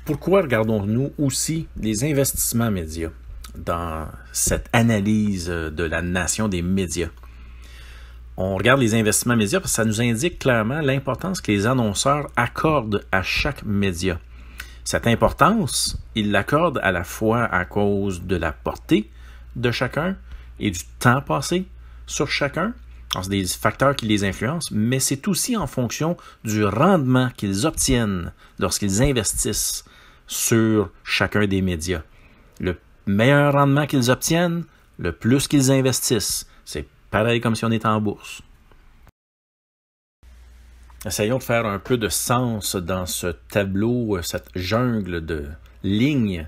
Pourquoi regardons-nous aussi les investissements médias dans cette analyse de la nation des médias? On regarde les investissements médias parce que ça nous indique clairement l'importance que les annonceurs accordent à chaque média. Cette importance, ils l'accordent à la fois à cause de la portée de chacun et du temps passé sur chacun. Alors, c'est des facteurs qui les influencent, mais c'est aussi en fonction du rendement qu'ils obtiennent lorsqu'ils investissent sur chacun des médias. Le meilleur rendement qu'ils obtiennent, le plus qu'ils investissent. C'est pareil comme si on était en bourse. Essayons de faire un peu de sens dans ce tableau, cette jungle de lignes.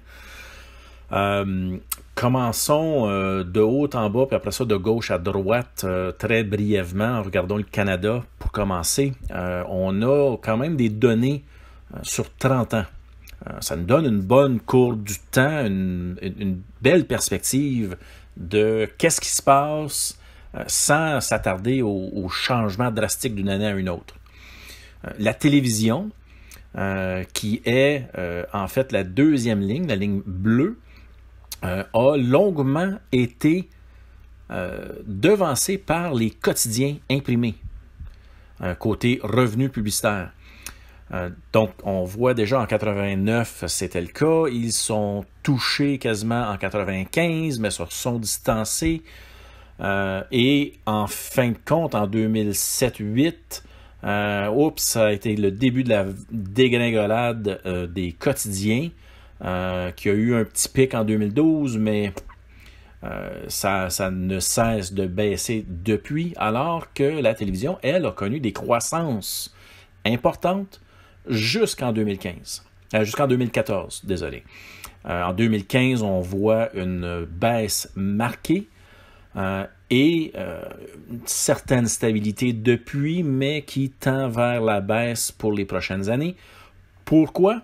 Commençons de haut en bas, puis après ça de gauche à droite, très brièvement. Regardons le Canada pour commencer. On a quand même des données sur 30 ans. Ça nous donne une bonne courbe du temps, une belle perspective de qu'est-ce qui se passe sans s'attarder au changement drastique d'une année à une autre. La télévision, qui est en fait la deuxième ligne, la ligne bleue, a longuement été devancée par les quotidiens imprimés, côté revenus publicitaires. Donc, on voit déjà en 89, c'était le cas. Ils sont touchés quasiment en 95, mais se sont distancés. Et en fin de compte, en 2007-2008, ça a été le début de la dégringolade des quotidiens, qui a eu un petit pic en 2012, mais ça ne cesse de baisser depuis, alors que la télévision, elle, a connu des croissances importantes jusqu'en 2014, désolé. En 2015, on voit une baisse marquée et une certaine stabilité depuis, mais qui tend vers la baisse pour les prochaines années. Pourquoi?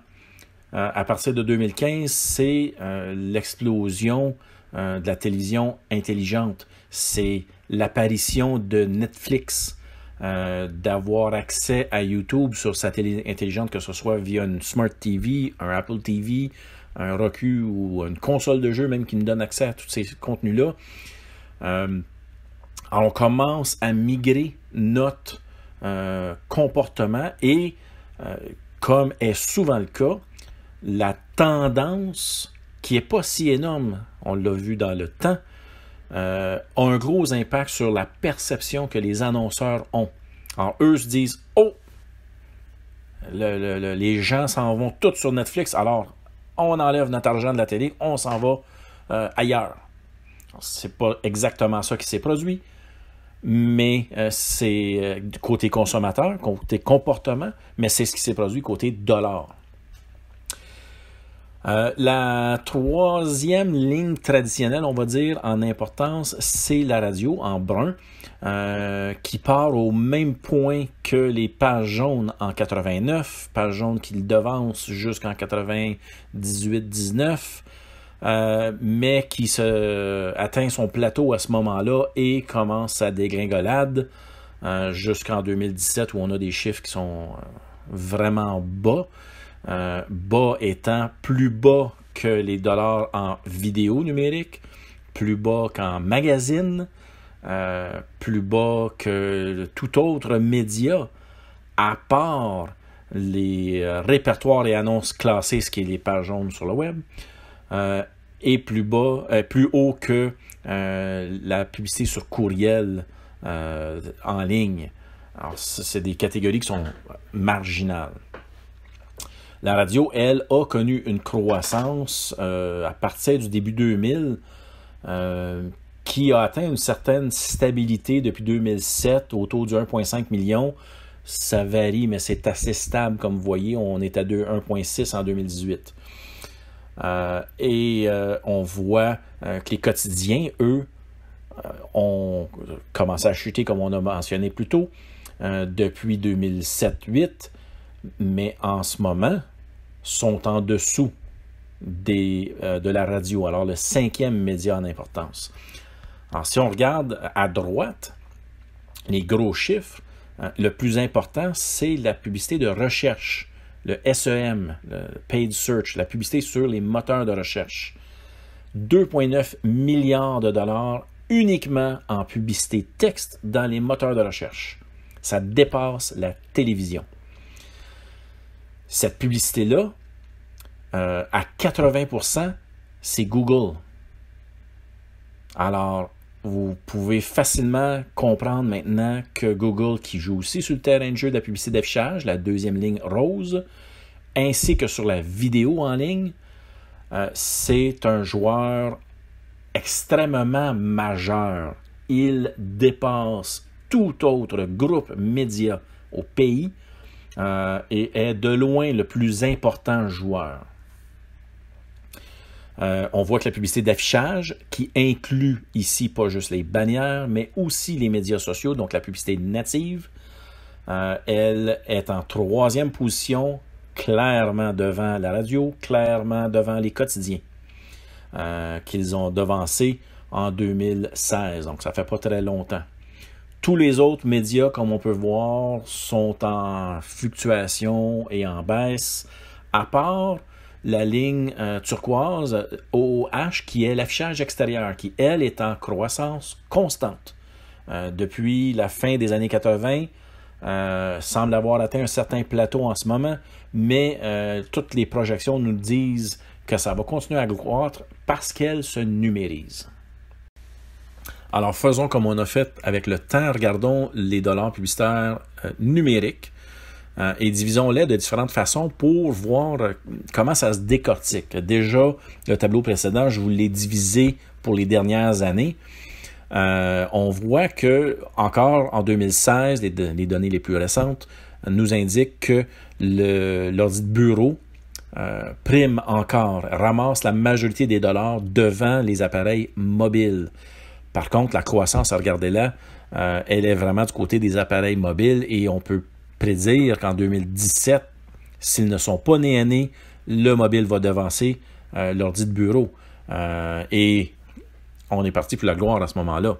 À partir de 2015, c'est l'explosion de la télévision intelligente. C'est l'apparition de Netflix, d'avoir accès à YouTube sur sa télé intelligente, que ce soit via une Smart TV, un Apple TV, un Roku ou une console de jeu même qui nous donne accès à tous ces contenus-là. On commence à migrer notre comportement et, comme est souvent le cas, la tendance, qui n'est pas si énorme, on l'a vu dans le temps, a un gros impact sur la perception que les annonceurs ont. Alors, eux se disent « Oh, les gens s'en vont tous sur Netflix, alors on enlève notre argent de la télé, on s'en va ailleurs. » C'est pas exactement ça qui s'est produit, mais c'est du côté consommateur, côté comportement, mais c'est ce qui s'est produit côté dollar. La troisième ligne traditionnelle, on va dire, en importance, c'est la radio, en brun, qui part au même point que les pages jaunes en 89, pages jaunes qui le devancent jusqu'en 98-19, mais qui atteint son plateau à ce moment-là et commence sa dégringolade jusqu'en 2017 où on a des chiffres qui sont vraiment bas. Bas étant plus bas que les dollars en vidéo numérique, plus bas qu'en magazine, plus bas que tout autre média, à part les répertoires et annonces classées, ce qui est les pages jaunes sur le web, et plus haut que la publicité sur courriel en ligne. Alors, c'est des catégories qui sont marginales. La radio, elle, a connu une croissance à partir du début 2000 qui a atteint une certaine stabilité depuis 2007, autour du 1,5 million. Ça varie, mais c'est assez stable, comme vous voyez. On est à 1,6 en 2018. On voit que les quotidiens, eux, ont commencé à chuter, comme on a mentionné plus tôt, depuis 2007-2008. Mais en ce moment, sont en dessous de la radio. Alors, le 5e média en importance. Alors, si on regarde à droite, les gros chiffres, le plus important, c'est la publicité de recherche le SEM, le Paid Search, la publicité sur les moteurs de recherche. 2,9 milliards de dollars uniquement en publicité texte dans les moteurs de recherche. Ça dépasse la télévision. Cette publicité-là, à 80%, c'est Google. Alors, vous pouvez facilement comprendre maintenant que Google, qui joue aussi sur le terrain de jeu de la publicité d'affichage, la deuxième ligne rose, ainsi que sur la vidéo en ligne, c'est un joueur extrêmement majeur. Il dépasse tout autre groupe média au pays et est de loin le plus important joueur. On voit que la publicité d'affichage, qui inclut ici pas juste les bannières, mais aussi les médias sociaux, donc la publicité native, elle est en 3e position, clairement devant la radio, clairement devant les quotidiens, qu'ils ont devancé en 2016, donc ça fait pas très longtemps. Tous les autres médias, comme on peut voir, sont en fluctuation et en baisse, à part la ligne turquoise OOH, qui est l'affichage extérieur, qui, elle, est en croissance constante. Depuis la fin des années 80, semble avoir atteint un certain plateau en ce moment, mais toutes les projections nous disent que ça va continuer à croître parce qu'elle se numérise. Alors, faisons comme on a fait avec le temps, regardons les dollars publicitaires numériques et divisons-les de différentes façons pour voir comment ça se décortique. Déjà, le tableau précédent, je vous l'ai divisé pour les dernières années. On voit que, encore en 2016, les données les plus récentes nous indiquent que l'ordi de bureau prime encore, ramasse la majorité des dollars devant les appareils mobiles. Par contre, la croissance, regardez-la, elle est vraiment du côté des appareils mobiles et on peut prédire qu'en 2017, s'ils ne sont pas nés à nez, le mobile va devancer l'ordi de bureau. Et on est parti pour la gloire à ce moment-là.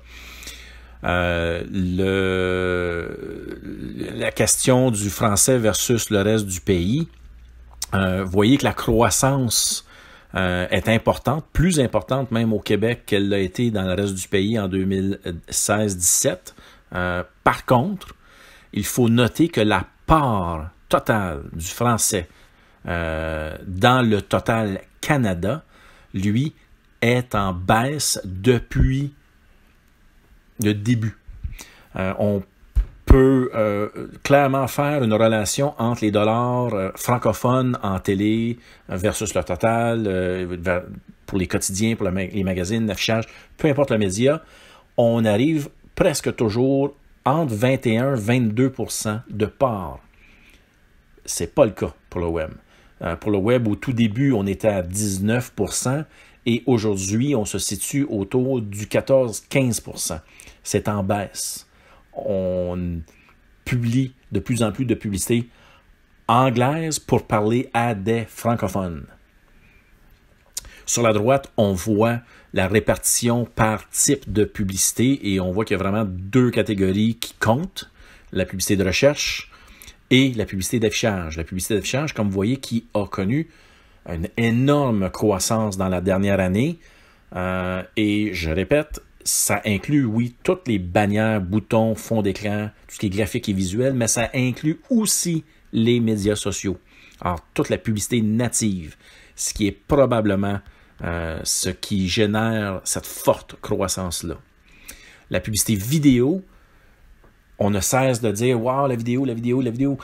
La question du français versus le reste du pays, voyez que la croissance est importante, plus importante même au Québec qu'elle l'a été dans le reste du pays en 2016-17. Par contre, il faut noter que la part totale du français dans le total Canada, lui, est en baisse depuis le début. On peut clairement faire une relation entre les dollars francophones en télé versus le total, pour les quotidiens, pour les magazines, l'affichage, peu importe le média, on arrive presque toujours entre 21 et 22% de part. C'est pas le cas pour le web. Pour le web, au tout début, on était à 19%. Et aujourd'hui, on se situe autour du 14-15%. C'est en baisse. On publie de plus en plus de publicités anglaises pour parler à des francophones. Sur la droite, on voit la répartition par type de publicité et on voit qu'il y a vraiment deux catégories qui comptent. La publicité de recherche et la publicité d'affichage. La publicité d'affichage, comme vous voyez, qui a connu une énorme croissance dans la dernière année. Et je répète, ça inclut, oui, toutes les bannières, boutons, fond d'écran, tout ce qui est graphique et visuel, mais ça inclut aussi les médias sociaux. Alors, toute la publicité native, ce qui est probablement ce qui génère cette forte croissance-là. La publicité vidéo, on ne cesse de dire « Wow, la vidéo, la vidéo, la vidéo ».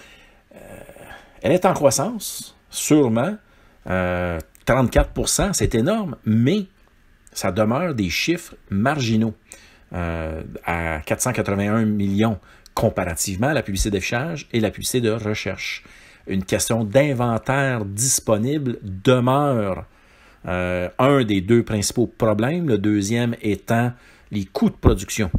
Elle est en croissance, sûrement. 34%, c'est énorme, mais ça demeure des chiffres marginaux à 481 millions comparativement à la publicité d'affichage et la publicité de recherche. Une question d'inventaire disponible demeure un des deux principaux problèmes, le deuxième étant les coûts de production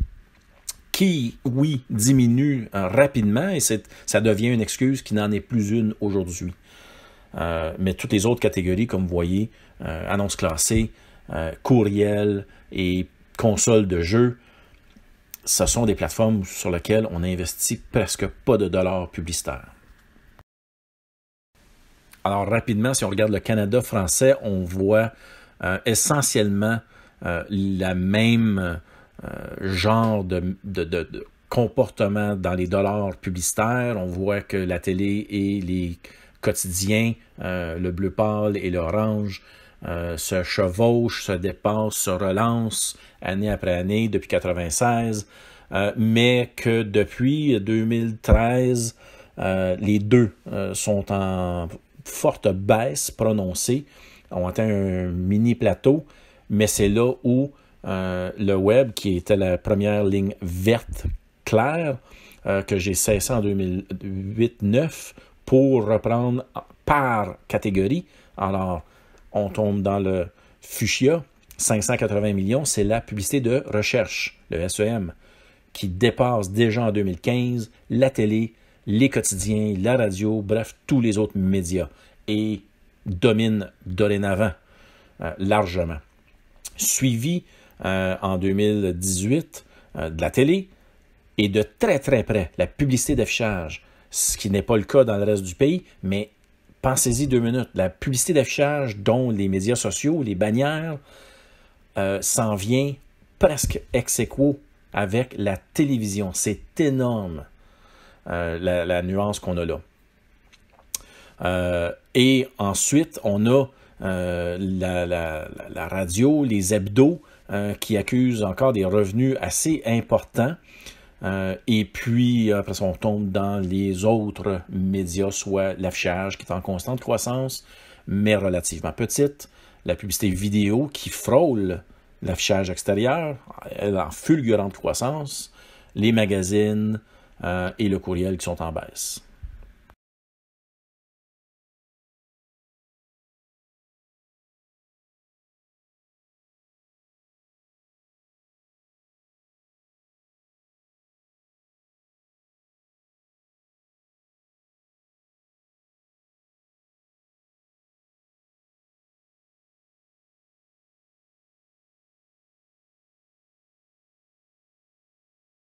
qui, oui, diminuent rapidement et ça devient une excuse qui n'en est plus une aujourd'hui. Mais toutes les autres catégories, comme vous voyez, annonces classées, courriel et consoles de jeux, ce sont des plateformes sur lesquelles on n'investit presque pas de dollars publicitaires. Alors, rapidement, si on regarde le Canada français, on voit essentiellement la même genre de comportement dans les dollars publicitaires. On voit que la télé et les quotidiens, le bleu pâle et l'orange, se chevauchent, se dépassent, se relancent année après année depuis 1996, mais que depuis 2013, les deux sont en forte baisse prononcée, ont atteint un mini plateau, mais c'est là où le web, qui était la première ligne verte claire, que j'ai cessé en 2008-9 pour reprendre par catégorie. Alors, on tombe dans le fuchsia, 580 millions, c'est la publicité de recherche, le SEM, qui dépasse déjà en 2015 la télé, les quotidiens, la radio, bref, tous les autres médias, et domine dorénavant largement. Suivi en 2018 de la télé et de très très près la publicité d'affichage, ce qui n'est pas le cas dans le reste du pays, mais pensez-y 2 minutes, la publicité d'affichage dont les médias sociaux, les bannières, s'en vient presque ex aequo avec la télévision. C'est énorme la nuance qu'on a là. Et ensuite, on a la radio, les hebdos, qui accusent encore des revenus assez importants. Et puis, après ça, on tombe dans les autres médias, soit l'affichage qui est en constante croissance, mais relativement petite, la publicité vidéo qui frôle l'affichage extérieur, elle est en fulgurante croissance, les magazines et le courriel qui sont en baisse.